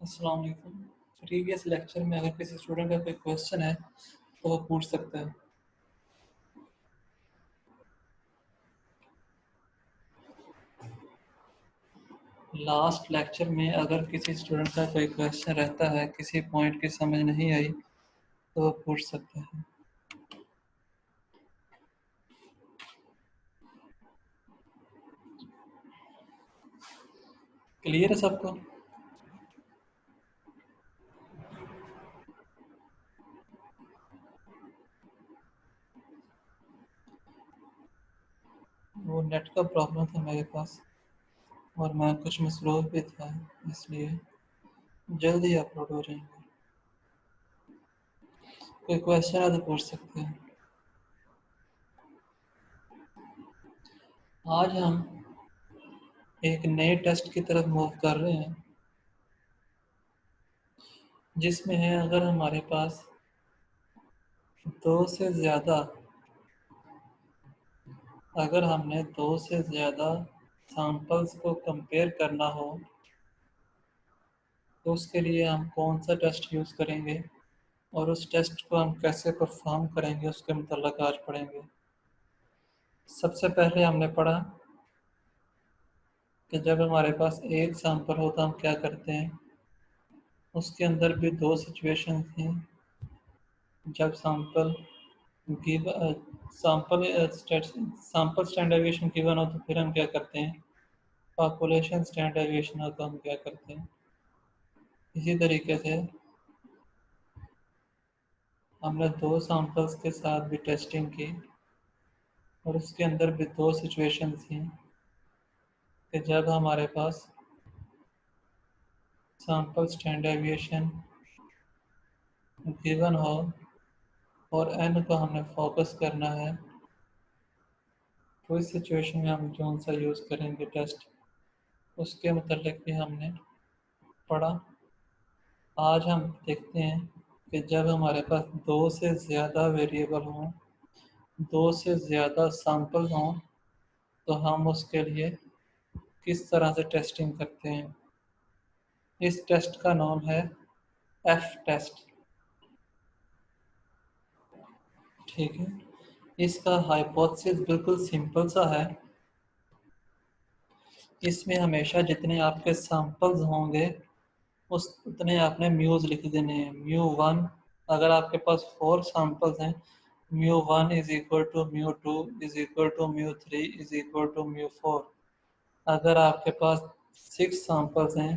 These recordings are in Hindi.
अस्सलाम वालेकुम। प्रीवियस लेक्चर में अगर किसी स्टूडेंट का कोई क्वेश्चन है तो वो पूछ सकता है। लास्ट लेक्चर में अगर किसी स्टूडेंट का कोई क्वेश्चन रहता है, किसी पॉइंट की समझ नहीं आई तो वो पूछ सकता है। क्लियर है सबको? वो नेट का प्रॉब्लम था मेरे पास और मैं कुछ मसरूफ़ भी था, इसलिए जल्दी अपलोड हो जाएंगे। कोई क्वेश्चन है तो पूछ सकते हैं। आज हम एक नए टेस्ट की तरफ मूव कर रहे हैं, जिसमें है अगर हमारे पास दो से ज़्यादा अगर हमने दो से ज़्यादा सैंपल्स को कंपेयर करना हो तो उसके लिए हम कौन सा टेस्ट यूज़ करेंगे और उस टेस्ट को हम कैसे परफॉर्म करेंगे उसके मतलब आज पढ़ेंगे। सबसे पहले हमने पढ़ा कि जब हमारे पास एक सैंपल हो तो हम क्या करते हैं। उसके अंदर भी दो सिचुएशन थी। जब sample give sample sample standard deviation given हो तो फिर हम क्या करते हैं। पॉपुलेशन स्टैंडर्ड डेविएशन हो तो हम क्या करते हैं। इसी तरीके से हमने दो सैंपल्स के साथ भी टेस्टिंग की और उसके अंदर भी दो सिचुएशन थी कि जब हमारे पास सैंपल स्टैंडर्ड डेविएशन गिवन हो और एन को हमने फोकस करना है तो इस सिचुएशन में हम कौन सा यूज़ करेंगे टेस्ट, उसके मतलब भी हमने पढ़ा। आज हम देखते हैं कि जब हमारे पास दो से ज़्यादा वेरिएबल हों, दो से ज़्यादा सैंपल हों, तो हम उसके लिए किस तरह से टेस्टिंग करते हैं। इस टेस्ट का नाम है एफ टेस्ट। ठीक है, इसका हाइपोथेसिस बिल्कुल सिंपल सा है। इसमें हमेशा जितने आपके सैंपल्स होंगे उस उतने आपने म्यूज़ लिख देने हैं। म्यू वन, अगर आपके पास 4 सैंपल्स हैं, mu one is equal to mu two is equal to mu three is equal to mu four. अगर आपके पास 6 सैंपल्स हैं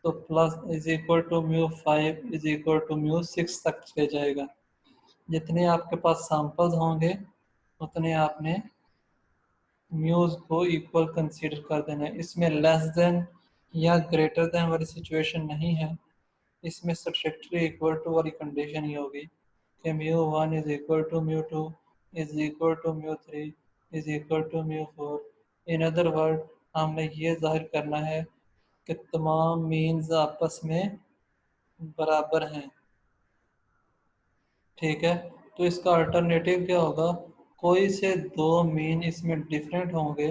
तो plus is equal to mu five is equal to mu six तक ले जाएगा। जितने आपके पास सैंपल्स होंगे उतने आपने म्यूज़ को इक्वल कंसीडर कर देना है। इसमें लेस देन या ग्रेटर देन वाली सिचुएशन नहीं है, इसमें स्ट्रिक्टली इक्वल टू वाली कंडीशन ही होगी कि mu one is equal to mu two is equal to mu three is equal to mu four. In other word हमने ये जाहिर करना है कि तमाम मीन्स आपस में बराबर हैं। ठीक है, तो इसका अल्टरनेटिव क्या होगा। कोई से दो मीन इसमें डिफरेंट होंगे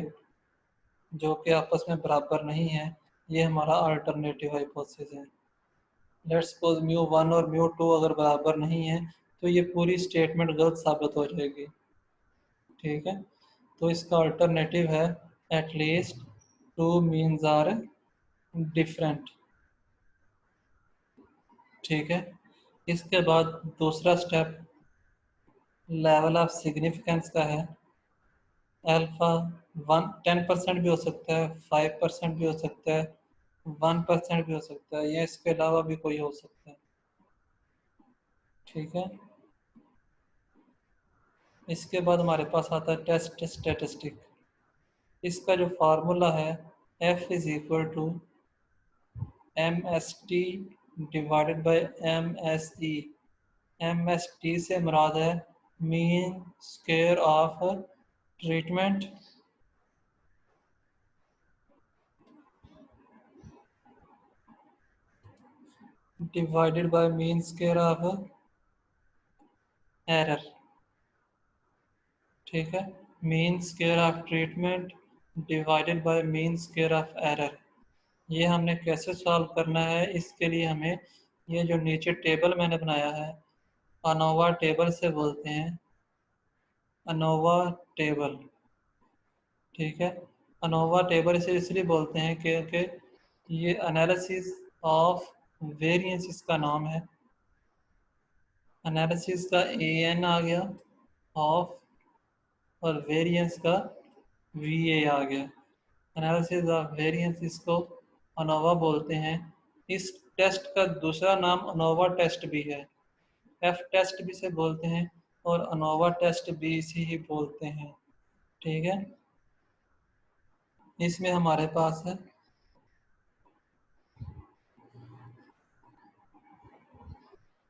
जो कि आपस में बराबर नहीं है। ये हमारा अल्टरनेटिव हाइपोथेसिस है। लेट्स सपोज म्यू वन और म्यू टू अगर बराबर नहीं है तो ये पूरी स्टेटमेंट गलत साबित हो जाएगी। ठीक है, तो इसका अल्टरनेटिव है at least two means are different. ठीक है, इसके बाद दूसरा स्टेप लेवल ऑफ सिग्निफिकेंस का है। अल्फा 10% भी हो सकता है, 5% भी हो सकता है, 1% भी हो सकता है, या इसके अलावा भी कोई हो सकता है। ठीक है, इसके बाद हमारे पास आता है टेस्ट स्टैटिस्टिक। इसका जो फार्मूला है F is equal to M S T divided by M S E. M S T से मुराद है mean square of treatment divided by mean square of error. ठीक है, mean square of treatment divided by mean square of error. ये हमने कैसे सॉल्व करना है, इसके लिए हमें ये जो नीचे टेबल मैंने बनाया है अनोवा टेबल से बोलते हैं, अनोवा टेबल। ठीक है, अनोवा टेबल इसे इसलिए बोलते हैं क्योंकि ये एनालिसिस ऑफ वेरिएंस इसका नाम है। एनालिसिस का एन आ गया ऑफ, और वेरिएंस का वी ए आ गया। एनालिसिस ऑफ वेरिएंस इसको अनोवा बोलते हैं। इस टेस्ट का दूसरा नाम अनोवा टेस्ट भी है, एफ टेस्ट भी से बोलते हैं और अनोवा टेस्ट भी इसी ही बोलते हैं। ठीक है, इसमें हमारे पास है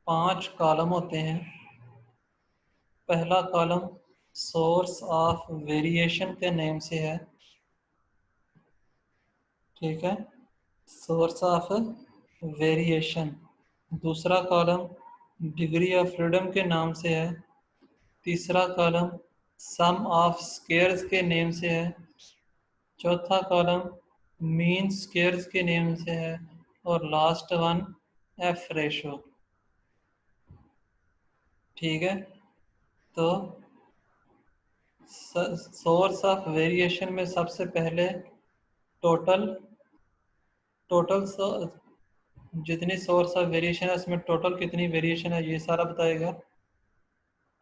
5 कॉलम होते हैं। पहला कॉलम सोर्स ऑफ वेरिएशन के नेम से है। ठीक है, सोर्स ऑफ वेरिएशन। दूसरा कॉलम डिग्री ऑफ फ्रीडम के नाम से है। तीसरा कॉलम सम ऑफ स्केयर्स के नेम से है। चौथा कॉलम मीन स्केयर्स के नेम से है। और लास्ट वन एफ रेशो। ठीक है, तो सोर्स ऑफ वेरिएशन में सबसे पहले टोटल टोटल जितनी सोर्स ऑफ वेरिएशन है उसमें टोटल कितनी वेरिएशन है ये सारा बताएगा।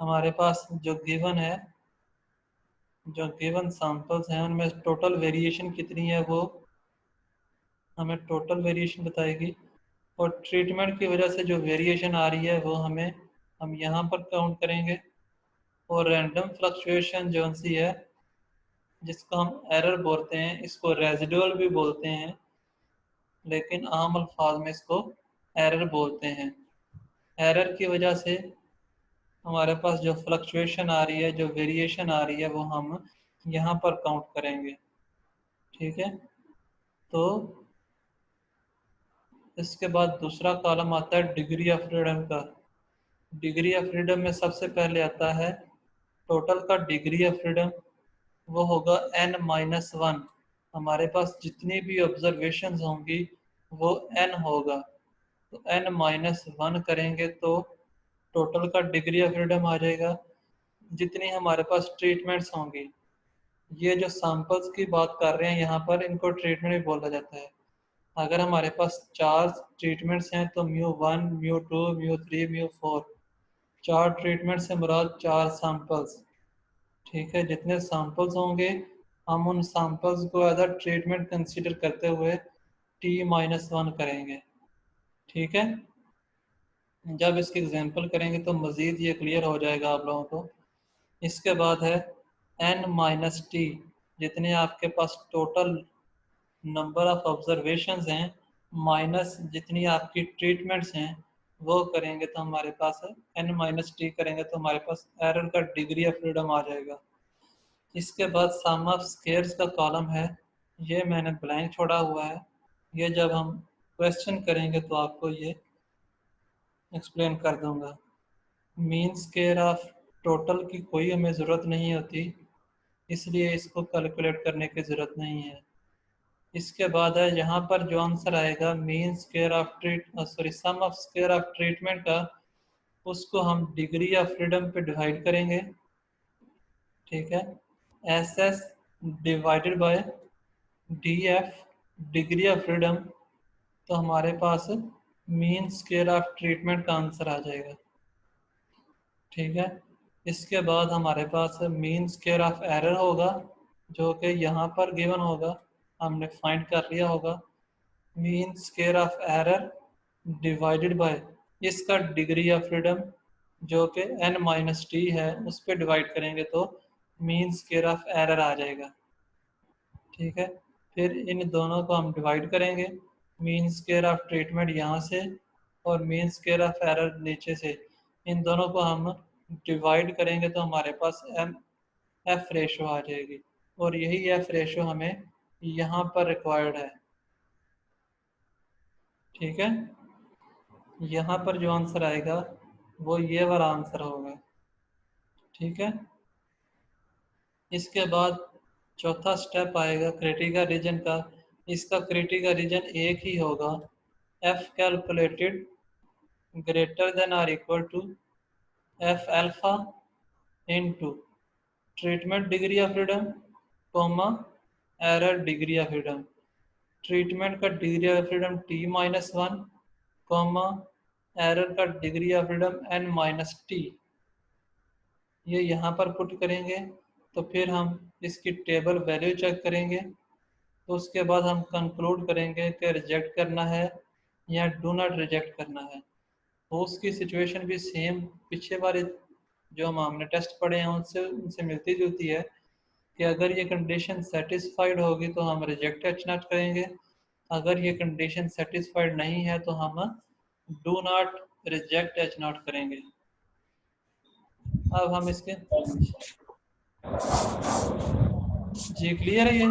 हमारे पास जो गिवन सैंपल्स हैं उनमें टोटल वेरिएशन कितनी है वो हमें टोटल वेरिएशन बताएगी। और ट्रीटमेंट की वजह से जो वेरिएशन आ रही है वो हम यहाँ पर काउंट करेंगे। और रैंडम फ्लक्चुएशन जो सी है जिसको हम एरर बोलते हैं, इसको रेजिडुअल भी बोलते हैं, लेकिन आम अल्फाज में इसको एरर बोलते हैं। एरर की वजह से हमारे पास जो फ्लक्चुएशन आ रही है, जो वेरिएशन आ रही है, वो हम यहाँ पर काउंट करेंगे। ठीक है, तो इसके बाद दूसरा कॉलम आता है डिग्री ऑफ फ्रीडम का। डिग्री ऑफ फ्रीडम में सबसे पहले आता है टोटल का डिग्री ऑफ फ्रीडम, वो होगा n-1। हमारे पास जितनी भी ऑब्जर्वेशंस होंगी वो n होगा, तो n-1 करेंगे तो टोटल का डिग्री ऑफ फ्रीडम आ जाएगा। जितनी हमारे पास ट्रीटमेंट्स होंगी, ये जो सैंपल्स की बात कर रहे हैं यहाँ पर, इनको ट्रीटमेंट भी बोला जाता है। अगर हमारे पास 4 ट्रीटमेंट्स हैं तो μ1 μ2 μ3 μ4, 4 ट्रीटमेंट से मुराद 4 सैंपल्स। ठीक है, जितने सैंपल्स होंगे हम उन सैंपल्स को एज अ ट्रीटमेंट कंसीडर करते हुए t-1 करेंगे। ठीक है, जब इसकी एग्जांपल करेंगे तो मज़ीद ये क्लियर हो जाएगा आप लोगों को। इसके बाद है n-t, जितने आपके पास टोटल नंबर ऑफ ऑब्जर्वेशंस हैं माइनस जितनी आपकी ट्रीटमेंट्स हैं, वो करेंगे तो हमारे पास है n-t करेंगे तो हमारे पास एरर का डिग्री ऑफ फ्रीडम आ जाएगा। इसके बाद सम ऑफ स्केयर्स का कॉलम है, ये मैंने ब्लैंक छोड़ा हुआ है। ये जब हम क्वेश्चन करेंगे तो आपको ये एक्सप्लेन कर दूंगा। मीन स्केयर ऑफ टोटल की कोई हमें ज़रूरत नहीं होती, इसलिए इसको कैलकुलेट करने की ज़रूरत नहीं है। इसके बाद है यहाँ पर जो आंसर आएगा mean square of sum of square of treatment का, उसको हम डिग्री ऑफ फ्रीडम पे डिवाइड करेंगे। ठीक है, S S divided by D F degree of freedom, तो हमारे पास मीन स्केयर ऑफ ट्रीटमेंट का आंसर आ जाएगा। ठीक है, इसके बाद हमारे पास मीन स्केयर ऑफ एरर होगा जो कि यहाँ पर गिवन होगा, हमने फाइंड कर लिया होगा। Mean square of error divided by इसका डिग्री ऑफ फ्रीडम जो कि n-t है, उस पर डिवाइड करेंगे तो मीन स्केयर ऑफ एरर आ जाएगा। ठीक है, फिर इन दोनों को हम डिवाइड करेंगे, मीन स्केयर ऑफ ट्रीटमेंट यहाँ से और मीन स्केयर ऑफ एरर नीचे से, इन दोनों को हम डिवाइड करेंगे तो हमारे पास एफ रेशो आ जाएगी। और यही एफ रेशो हमें यहाँ पर रिक्वायर्ड है। ठीक है, यहाँ पर जो आंसर आएगा वो ये वाला आंसर होगा। ठीक है, इसके बाद चौथा स्टेप आएगा क्रिटिकल रीजन का। इसका क्रिटिकल रीजन एक ही होगा, F calculated greater than or equal to F alpha into treatment degree of freedom comma error degree of freedom. Treatment का degree of freedom T minus one comma error का degree of freedom N minus T. ये यहाँ पर पुट करेंगे तो फिर हम इसकी टेबल वैल्यू चेक करेंगे, तो उसके बाद हम कंक्लूड करेंगे कि रिजेक्ट करना है या डू नॉट रिजेक्ट करना है। तो उसकी सिचुएशन भी सेम पिछले वाले जो हमने टेस्ट पढ़े हैं उनसे उनसे मिलती जुलती है कि अगर ये कंडीशन सेटिस्फाइड होगी तो हम रिजेक्ट एच नॉट करेंगे, अगर ये कंडीशन सेटिस्फाइड नहीं है तो हम do not reject H not करेंगे। अब हम इसके जी क्लियर है ये?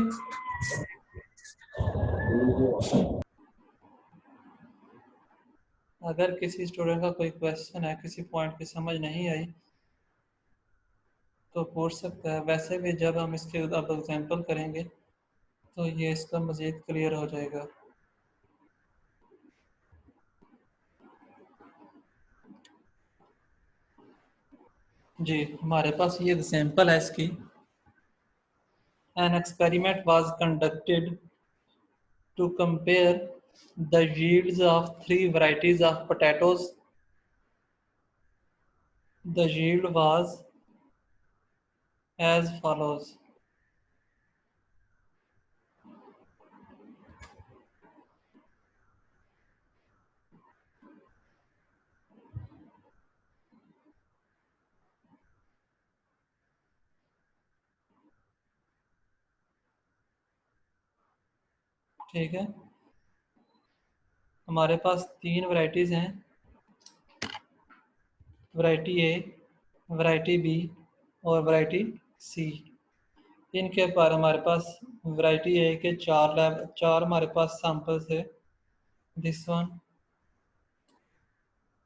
अगर किसी स्टूडेंट का कोई क्वेश्चन है, किसी पॉइंट की समझ नहीं आई तो पूछ सकता है। वैसे भी जब हम इसके अब एग्जांपल करेंगे तो ये इसका मज़ीद क्लियर हो जाएगा। जी हमारे पास ये एग्जांपल है इसकी। An experiment was conducted to compare the yields of three varieties of potatoes. The yield was as follows. ठीक है, हमारे पास तीन वैरायटीज़ हैं, वैरायटी ए, वैरायटी बी और वैरायटी सी। इनके पर हमारे पास वैरायटी ए के चार हमारे पास सैंपल्स है, दिस वन।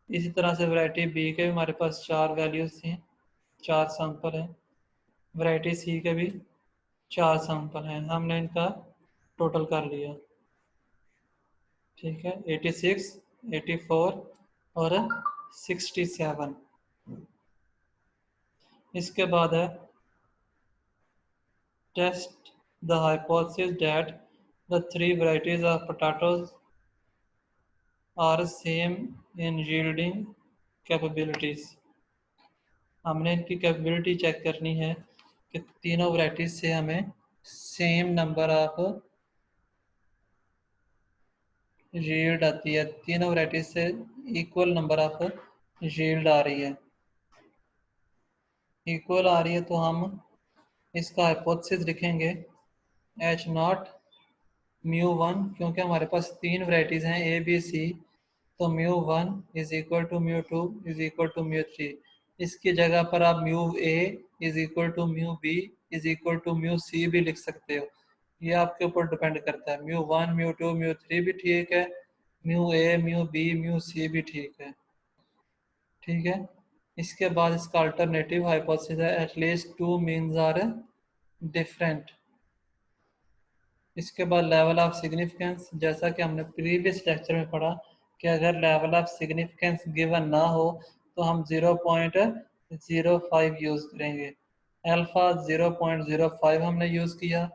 इसी तरह से वैरायटी बी के भी हमारे पास चार वैल्यूज थी, चार सैंपल हैं। वैरायटी सी के भी चार सैंपल हैं, हमने इनका टोटल कर लिया। ठीक है, 86, 84 और 67। इसके बाद है test the hypothesis that the three varieties of potatoes are same in yielding capabilities. हमने इनकी कैपेबिलिटी चेक करनी है कि तीनों वैरायटीज से हमें सेम नंबर ऑफ यील्ड आती है, तीनों वैरायटीज से इक्वल नंबर ऑफ यील्ड आ रही है। इक्वल आ रही है तो हम इसका हाइपोथेसिस लिखेंगे एच नॉट म्यू वन, क्योंकि हमारे पास तीन वैरायटीज़ हैं ए बी सी, तो mu one is equal to mu two is equal to mu three. इसकी जगह पर आप mu A is equal to mu B is equal to mu C भी लिख सकते हो, ये आपके ऊपर डिपेंड करता है। Mu one mu two mu three भी ठीक है, mu A mu B mu C भी ठीक है। ठीक है, इसके बाद इसका अल्टरनेटिव हाइपोथेसिस है at least two means are different. इसके बाद लेवल ऑफ सिग्निफिकेंस, जैसा कि हमने प्रीवियस लेक्चर में पढ़ा कि अगर लेवल ऑफ सिग्निफिकेंस गिवन ना हो तो हम 0.05 यूज़ करेंगे। अल्फा 0.05 हमने यूज़ किया।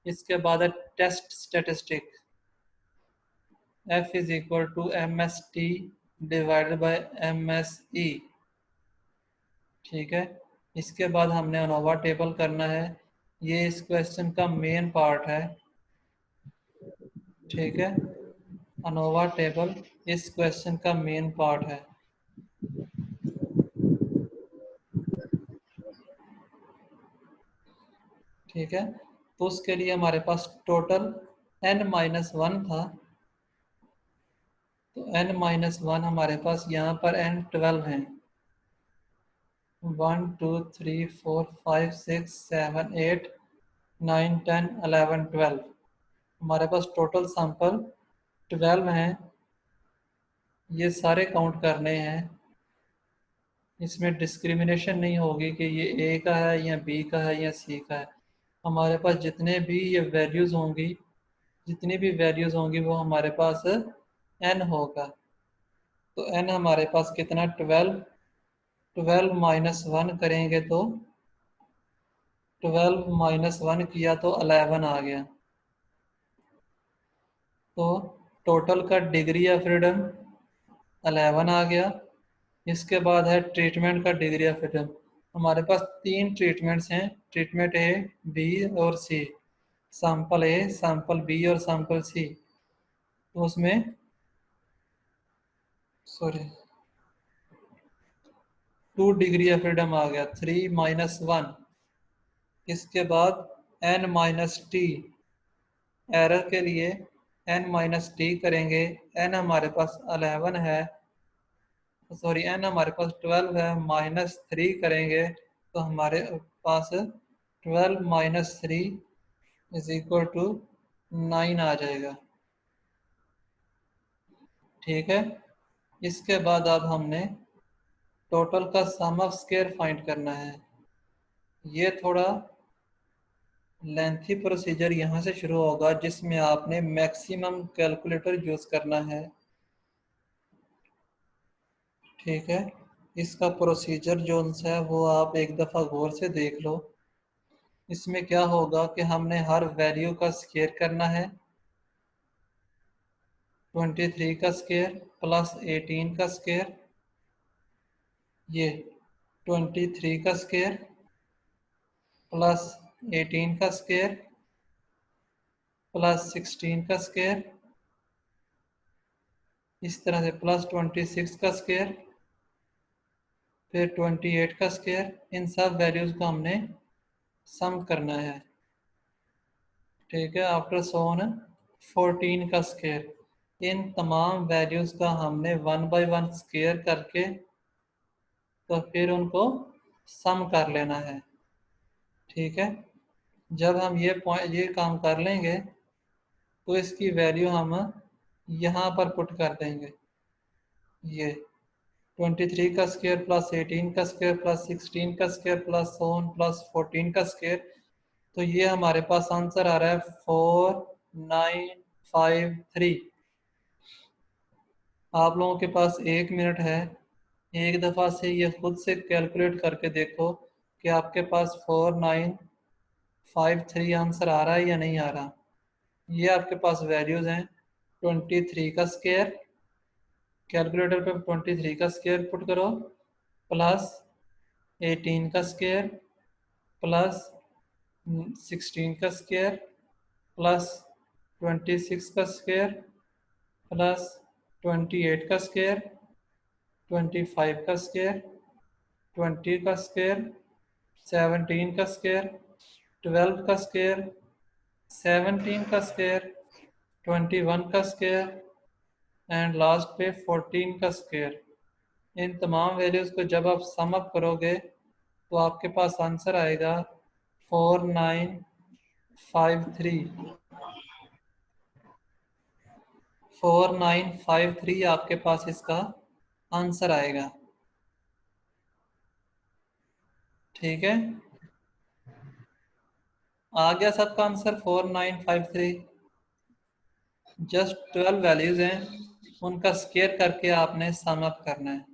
इसके बाद है test statistic, F is equal to M S T divided by M S E. ठीक है, इसके बाद हमने अनोवा टेबल करना है, ये इस क्वेश्चन का मेन पार्ट है। ठीक है, अनोवा टेबल इस क्वेश्चन का मेन पार्ट है। ठीक है, तो उसके लिए हमारे पास टोटल n-1 था, तो n-1 हमारे पास यहाँ पर n12 हैं। 1 2 3 4 5 6 7 8 9 10 11 12 हमारे पास टोटल सैंपल 12 हैं। ये सारे काउंट करने हैं, इसमें डिस्क्रिमिनेशन नहीं होगी कि ये ए का है या बी का है या सी का है। हमारे पास जितने भी ये वैल्यूज़ होंगी जितनी भी वैल्यूज होंगी वो हमारे पास n होगा। तो n हमारे पास कितना 12, 12 माइनस 1 करेंगे तो 12 माइनस 1 किया तो 11 आ गया। तो टोटल का डिग्री ऑफ फ्रीडम 11 आ गया। इसके बाद है ट्रीटमेंट का डिग्री ऑफ फ्रीडम। हमारे पास 3 ट्रीटमेंट्स हैं, ट्रीटमेंट ए, बी और सी। सैंपल ए, सैंपल बी और सैंपल सी। तो उसमें सॉरी 2 डिग्री ऑफ फ्रीडम आ गया, 3 माइनस 1। इसके बाद n माइनस टी, एरर के लिए n माइनस टी करेंगे। n हमारे पास 11 है, सॉरी n हमारे पास 12 है, माइनस 3 करेंगे तो हमारे पास 12 माइनस 3 इज इक्वल टू 9 आ जाएगा। ठीक है। इसके बाद अब हमने टोटल का सम ऑफ स्क्वायर फाइंड करना है। ये थोड़ा लेंथी प्रोसीजर यहाँ से शुरू होगा जिसमें आपने मैक्सिमम कैलकुलेटर यूज करना है। ठीक है। इसका प्रोसीजर जो है वो आप एक दफ़ा गौर से देख लो। इसमें क्या होगा कि हमने हर वैल्यू का स्क्वायर करना है। 23 का स्क्वायर प्लस 18 का स्क्वायर, ये 23 का स्क्वायर प्लस 18 का स्क्वायर प्लस 16 का स्क्वायर, इस तरह से प्लस 26 का स्क्वायर, फिर 28 का स्क्वायर। इन सब वैल्यूज़ को हमने सम करना है। ठीक है। आफ्टर सोन 14 का स्क्वायर। इन तमाम वैल्यूज़ का हमने 1 बाय 1 स्क्वायर करके तो फिर उनको सम कर लेना है। ठीक है। जब हम ये काम कर लेंगे तो इसकी वैल्यू हम यहाँ पर पुट कर देंगे। ये 23 का स्क्वायर प्लस 18 का स्क्वायर प्लस 16 का स्क्वायर प्लस सोन प्लस 14 का स्क्वायर। तो ये हमारे पास आंसर आ रहा है 4953। आप लोगों के पास 1 मिनट है, एक दफ़ा से ये खुद से कैलकुलेट करके देखो कि आपके पास 4953 आंसर आ रहा है या नहीं आ रहा। ये आपके पास वैल्यूज़ हैं। 23 का स्क्वायर, कैलकुलेटर पे 23 का स्क्वायर पुट करो, प्लस 18 का स्क्वायर प्लस 16 का स्क्वायर प्लस 26 का स्क्वायर प्लस 28 का स्क्वायर, 25 का स्क्वायर, 20 का स्क्वायर, 17 का स्क्वायर, 12 का स्क्वायर, 17 का स्क्वायर, 21 का स्क्वायर एंड लास्ट पे 14 का स्क्वायर। इन तमाम वैल्यूज़ को जब आप सम अप करोगे तो आपके पास आंसर आएगा 4953। 4953 आपके पास इसका आंसर आएगा। ठीक है। आ गया सबका आंसर 4953। जस्ट 12 वैल्यूज हैं, उनका स्क्वायर करके आपने सम अप करना है।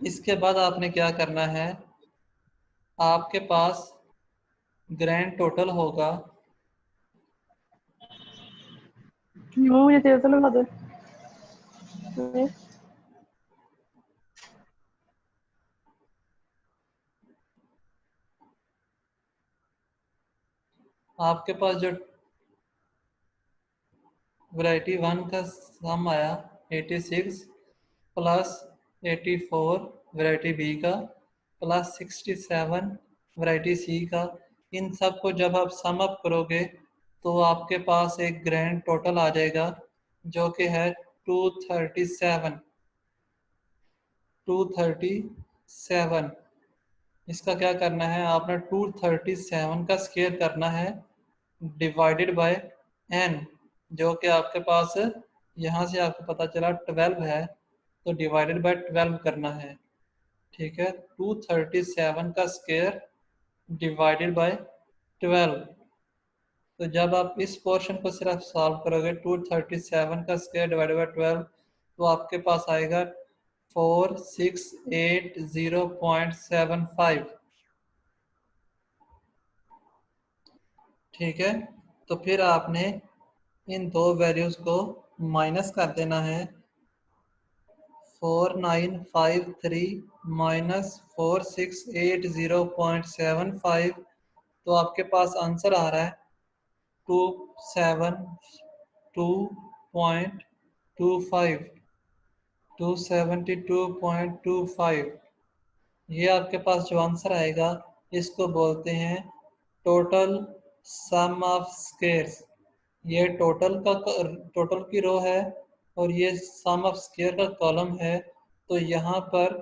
इसके बाद आपने क्या करना है, आपके पास ग्रैंड टोटल होगा। मुझे तेरे से लगा दे। आपके पास जो वैरायटी 1 का सम आया 86 प्लस 84 वैरायटी बी का प्लस 67 वैरायटी सी का, इन सब को जब आप सम अप करोगे तो आपके पास एक ग्रैंड टोटल आ जाएगा जो कि है 237। 237। इसका क्या करना है, आपने 237 का स्क्वायर करना है डिवाइडेड बाय n, जो कि आपके पास यहाँ से आपको पता चला 12 है। तो डिवाइडेड बाय 12 करना है। ठीक है, 237 का स्क्वायर डिवाइडेड बाय 12। तो जब आप इस पोर्शन को सिर्फ सॉल्व करोगे 237 का स्क्वायर डिवाइडेड बाय 12, तो आपके पास आएगा 4680.75। ठीक है, तो फिर आपने इन दो वैल्यूज को माइनस कर देना है। 4953 माइनस 4680.75, तो आपके पास आंसर आ रहा है 272.25। 272.25, ये आपके पास जो आंसर आएगा इसको बोलते हैं टोटल सम ऑफ स्क्वायर्स। ये टोटल की रो है और ये सम ऑफ स्क्वायर का कॉलम है। तो यहाँ पर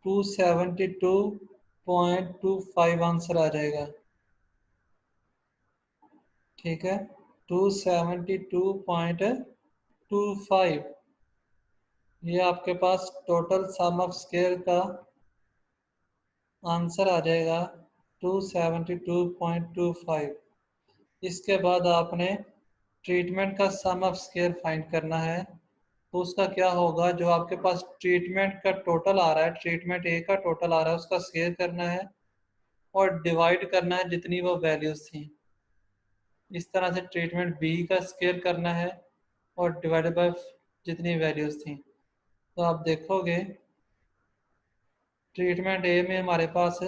272.25 आंसर आ जाएगा। ठीक है, 272.25, ये आपके पास टोटल सम ऑफ स्क्वायर का आंसर आ जाएगा 272.25। इसके बाद आपने ट्रीटमेंट का सम ऑफ स्क्वायर फाइंड करना है। तो उसका क्या होगा, जो आपके पास ट्रीटमेंट का टोटल आ रहा है, ट्रीटमेंट ए का टोटल आ रहा है, उसका स्क्वायर करना है और डिवाइड करना है जितनी वो वैल्यूज थी। इस तरह से ट्रीटमेंट बी का स्क्वायर करना है और डिवाइडेड बाय जितनी वैल्यूज थी। तो आप देखोगे ट्रीटमेंट ए में हमारे पास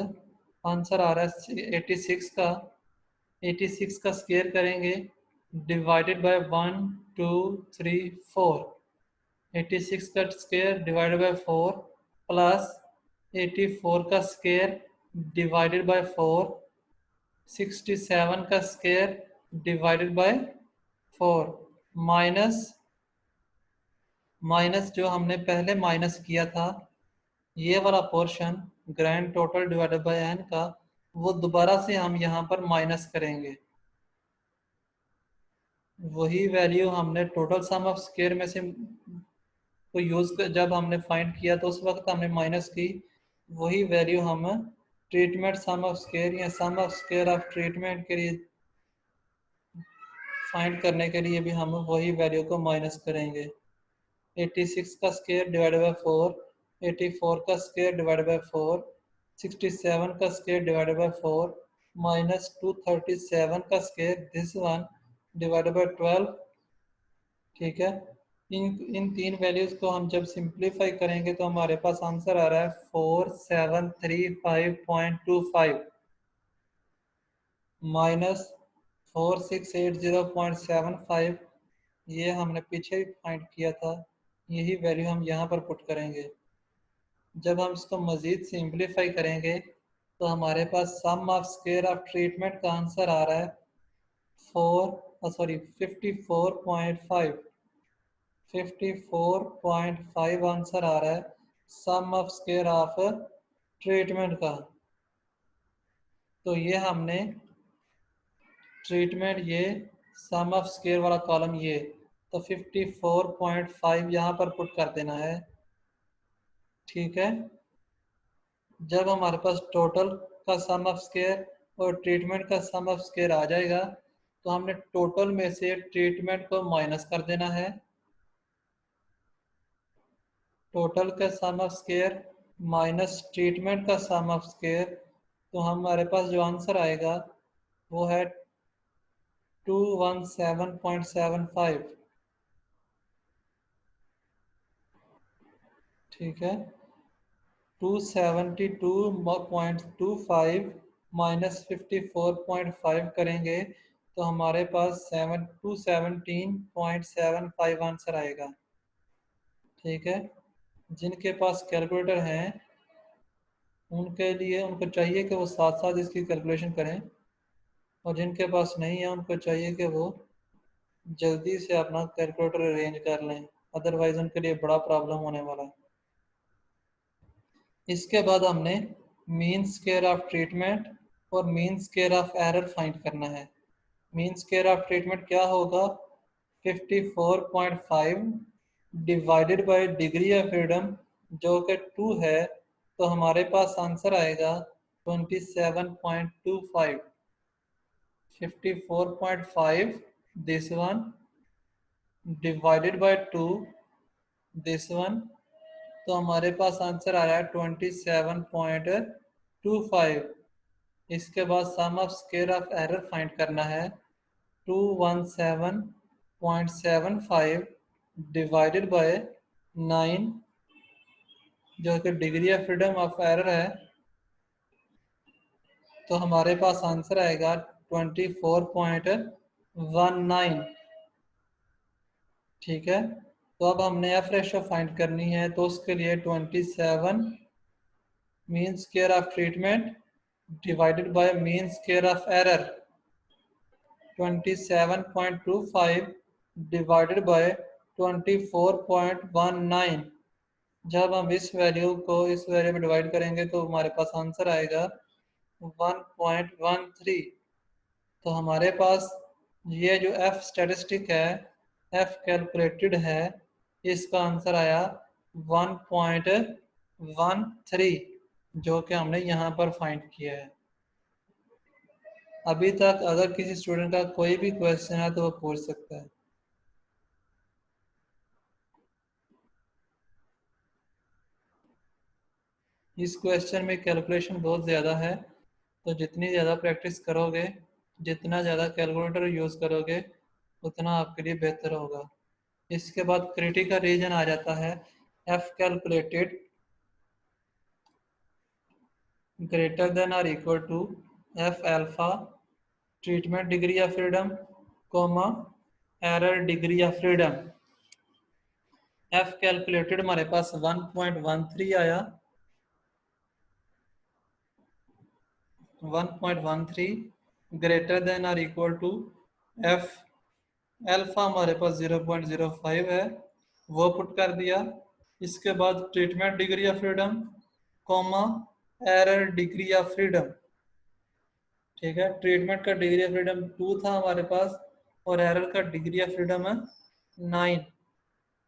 आंसर आ रहा है 86 का। 86 का स्क्वायर करेंगे डिवाइडेड बाय 1 2 3 4। 86 का स्क्वायर डिवाइडेड बाय 4 प्लस 84 का स्क्वायर डिवाइडेड बाय 4, 67 का स्क्वायर डिवाइडेड बाय 4, माइनस जो हमने पहले माइनस किया था, ये वाला portion grand total divided by n का, वो दोबारा से हम यहाँ पर माइनस करेंगे। वही वैल्यू हमने टोटल सम ऑफ स्क्वायर में से को यूज कर जब हमने फाइंड किया तो उस वक्त हमने माइनस की, वही वैल्यू हम ट्रीटमेंट सम ऑफ स्क्वायर या सम ऑफ स्क्वायर ऑफ ट्रीटमेंट के लिए फाइंड करने के लिए भी हम वही वैल्यू को माइनस करेंगे। 86 का स्क्वायर डिवाइडेड बाय 4, 84 का स्क्वायर डिवाइडेड बाय 4, 67 का स्क्वायर डिवाइडेड बाय 4, माइनस 237 का square this one divided by 12। ठीक है, इन तीन वैल्यूज को हम जब सिंप्लीफाई करेंगे तो हमारे पास आंसर आ रहा है 4735.25 माइनस 4680.75। ये हमने पीछे भी फाइंड किया था, यही वैल्यू हम यहाँ पर पुट करेंगे। जब हम इसको मज़ीद सिंप्लीफाई करेंगे तो हमारे पास sum of square of treatment का आंसर आ रहा है 54.5। 54.5 आंसर आ रहा है सम ऑफ स्क्वायर ऑफ ट्रीटमेंट का। तो ये हमने ट्रीटमेंट, ये सम ऑफ स्क्वायर वाला कॉलम, ये तो 54.5 यहाँ पर पुट कर देना है। ठीक है, जब हमारे पास टोटल का सम ऑफ स्क्वायर और ट्रीटमेंट का सम ऑफ स्क्वायर आ जाएगा तो हमने टोटल में से ट्रीटमेंट को माइनस कर देना है। टोटल का सम ऑफ स्क्वायर माइनस ट्रीटमेंट का सम ऑफ स्क्वायर, तो हमारे पास जो आंसर आएगा वो है 217.75। ठीक है, 272.25 माइनस 54.5 करेंगे तो हमारे पास 217.75 आंसर आएगा। ठीक है, जिनके पास कैलकुलेटर हैं उनके लिए, उनको चाहिए कि वो साथ साथ इसकी कैलकुलेशन करें, और जिनके पास नहीं है उनको चाहिए कि वो जल्दी से अपना कैलकुलेटर अरेंज कर लें, अदरवाइज उनके लिए बड़ा प्रॉब्लम होने वाला है। इसके बाद हमने मीन स्क्वायर ऑफ ट्रीटमेंट और mean square of error find करना है। मीन स्क्वायर ऑफ ट्रीटमेंट क्या होगा, 54.5 divided by degree of freedom जो कि 2 है, तो हमारे पास आंसर आएगा 27.25, 54.5 this one divided by 2 this one, तो हमारे पास आंसर आ रहा है 27.25। इसके बाद sum of square of error find करना है। 217.75 डिवाइडेड बाय 9 जो कि degree of freedom of error है, तो हमारे पास आंसर आएगा 24.19। ठीक है, तो अब हमने एफ रेशो फाइंड करनी है, तो उसके लिए 27 mean square of treatment divided by mean square of error 27.25 divided by 24.19। जब हम इस वैल्यू को इस वैल्यू में डिवाइड करेंगे तो हमारे पास आंसर आएगा 1.13। तो हमारे पास ये जो एफ स्टैटिस्टिक है, एफ कैलकुलेटेड है, इसका आंसर आया 1.13 जो कि हमने यहाँ पर फाइंड किया है। अभी तक अगर किसी स्टूडेंट का कोई भी क्वेश्चन है तो वो पूछ सकता है। इस क्वेश्चन में कैलकुलेशन बहुत ज़्यादा है, तो जितनी ज़्यादा प्रैक्टिस करोगे, जितना ज़्यादा कैलकुलेटर यूज़ करोगे, उतना आपके लिए बेहतर होगा। इसके बाद क्रिटिकल रीजन आ जाता है। एफ कैलकुलेटेड ग्रेटर देन और equal to F alpha treatment degree of freedom comma error degree of freedom. F calculated हमारे पास 1.13 आया, 1.13 ग्रेटर देन और इक्वल टू एफ एल्फा हमारे पास 0.05 है, वो पुट कर दिया। इसके बाद treatment degree of freedom comma error degree of freedom. ठीक है, ट्रीटमेंट का डिग्री ऑफ फ्रीडम 2 था हमारे पास और एरर का डिग्री ऑफ फ्रीडम है 9।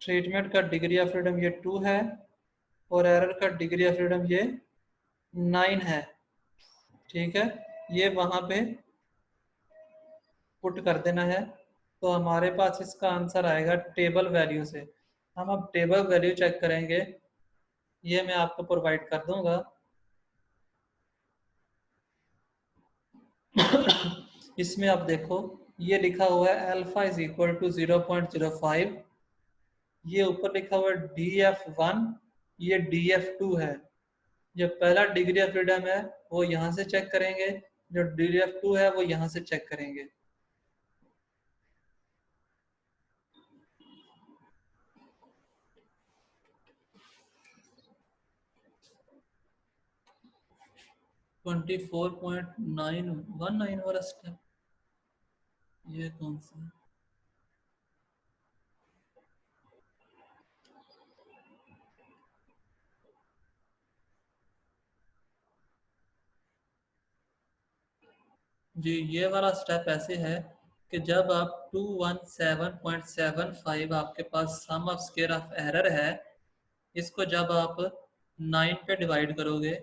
ट्रीटमेंट का डिग्री ऑफ फ्रीडम ये 2 है और एरर का डिग्री ऑफ फ्रीडम ये 9 है। ठीक है, ये वहाँ पे पुट कर देना है, तो हमारे पास इसका आंसर आएगा टेबल वैल्यू से। हम अब टेबल वैल्यू चेक करेंगे, ये मैं आपको प्रोवाइड कर दूंगा। इसमें आप देखो, ये लिखा हुआ है अल्फा इज इक्वल टू 0.05, ये ऊपर लिखा हुआ है DF1, ये DF2 है। जो पहला डिग्री ऑफ फ्रीडम है वो यहाँ से चेक करेंगे, जो DF2 है वो यहाँ से चेक करेंगे। ट्वेंटी 4.919 वाला स्टेप, ये कौन सा है? जी, ये वाला स्टेप ऐसे है कि जब आप 217.75 आपके पास sum of square of error है, इसको जब आप 9 पे डिवाइड करोगे,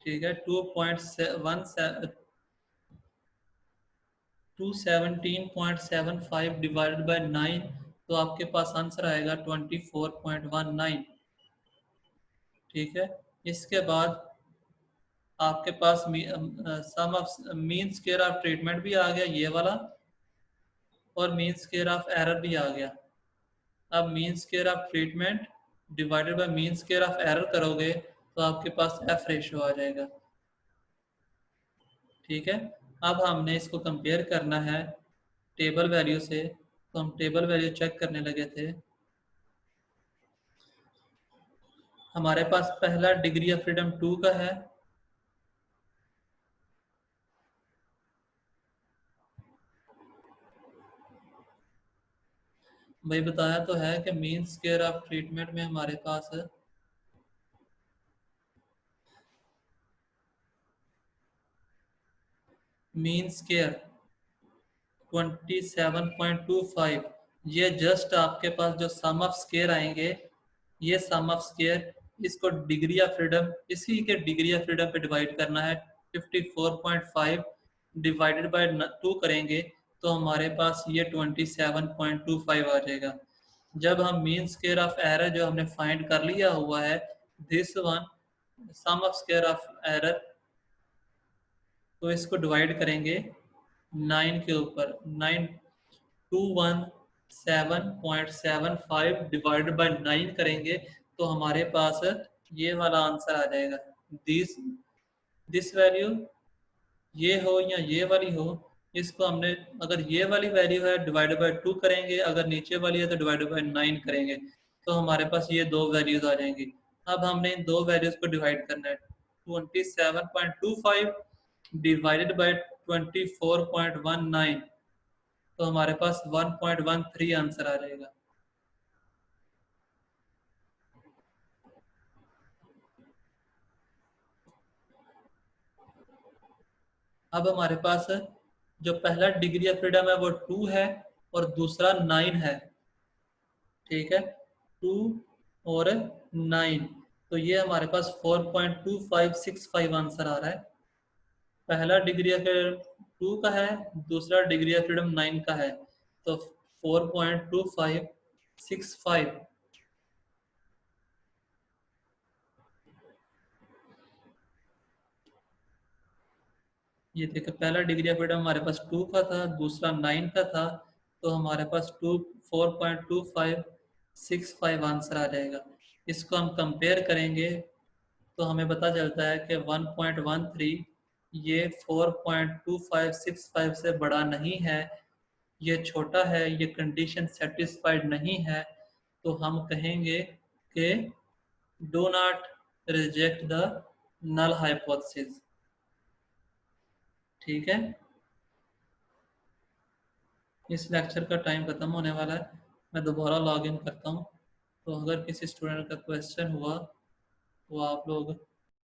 ठीक है, 217.75 डिवाइडेड बाय 9, तो आपके पास आंसर आएगा 24.19। ठीक है, इसके बाद आपके पास sum of mean square of treatment भी आ गया ये वाला, और मीन स्क्वायर ऑफ एरर भी आ गया। अब mean square of treatment divided by mean square of error करोगे तो आपके पास एफ रेशियो आ जाएगा। ठीक है, अब हमने इसको कंपेयर करना है टेबल वैल्यू से, तो हम टेबल वैल्यू चेक करने लगे थे। हमारे पास पहला डिग्री ऑफ फ्रीडम 2 का है, भाई बताया तो है कि मीन स्क्वायर ऑफ ट्रीटमेंट में हमारे पास मीन स्क्वायर 27.25 ये जस्ट आपके पास जो सम ऑफ स्केयर आएंगे, ये सम ऑफ स्केयर, इसको डिग्री ऑफ फ्रीडम, इसी के डिग्री ऑफ फ्रीडम पे डिवाइड करना है। 54.5 डिवाइडेड बाय 2 करेंगे तो हमारे पास ये 27.25 आ जाएगा। जब हम मीन स्क्वायर ऑफ एरर जो हमने फाइंड कर लिया हुआ है, this one sum of square of error, तो इसको डिवाइड करेंगे 9 के ऊपर। 9217.75 डिवाइडेड बाय 9 करेंगे तो हमारे पास ये वाला आंसर आ जाएगा। दिस दिस वैल्यू, ये हो या ये वाली हो, इसको हमने, अगर ये वाली वैल्यू है डिवाइडेड बाय 2 करेंगे, अगर नीचे वाली है तो डिवाइडेड बाय 9 करेंगे, तो हमारे पास ये दो वैल्यूज आ जाएंगी। अब हमने इन दो वैल्यूज को डिवाइड करना है। 27.25 डिवाइडेड बाय 24.19, तो हमारे पास 1.13 आंसर आ जाएगा। अब हमारे पास जो पहला डिग्री ऑफ फ्रीडम है वो 2 है और दूसरा 9 है, ठीक है, 2 और 9, तो ये हमारे पास 4.2565 आंसर आ रहा है। पहला डिग्री ऑफ फ्रीडम 2 का है, दूसरा डिग्री ऑफ फ्रीडम 9 का है, तो 4.2565। ये देखिए, पहला डिग्री ऑफ फ्रीडम हमारे पास 2 का था, दूसरा 9 का था, तो हमारे पास 4.2565 आंसर आ जाएगा। इसको हम कंपेयर करेंगे तो हमें पता चलता है कि 1.13 ये 4.2565 से बड़ा नहीं है, ये छोटा है, ये कंडीशन सेटिस्फाइड नहीं है, तो हम कहेंगे कि do not reject the null hypothesis. ठीक है, इस लेक्चर का टाइम खत्म होने वाला है, मैं दोबारा लॉग इन करता हूँ। तो अगर किसी स्टूडेंट का क्वेश्चन हुआ तो आप लोग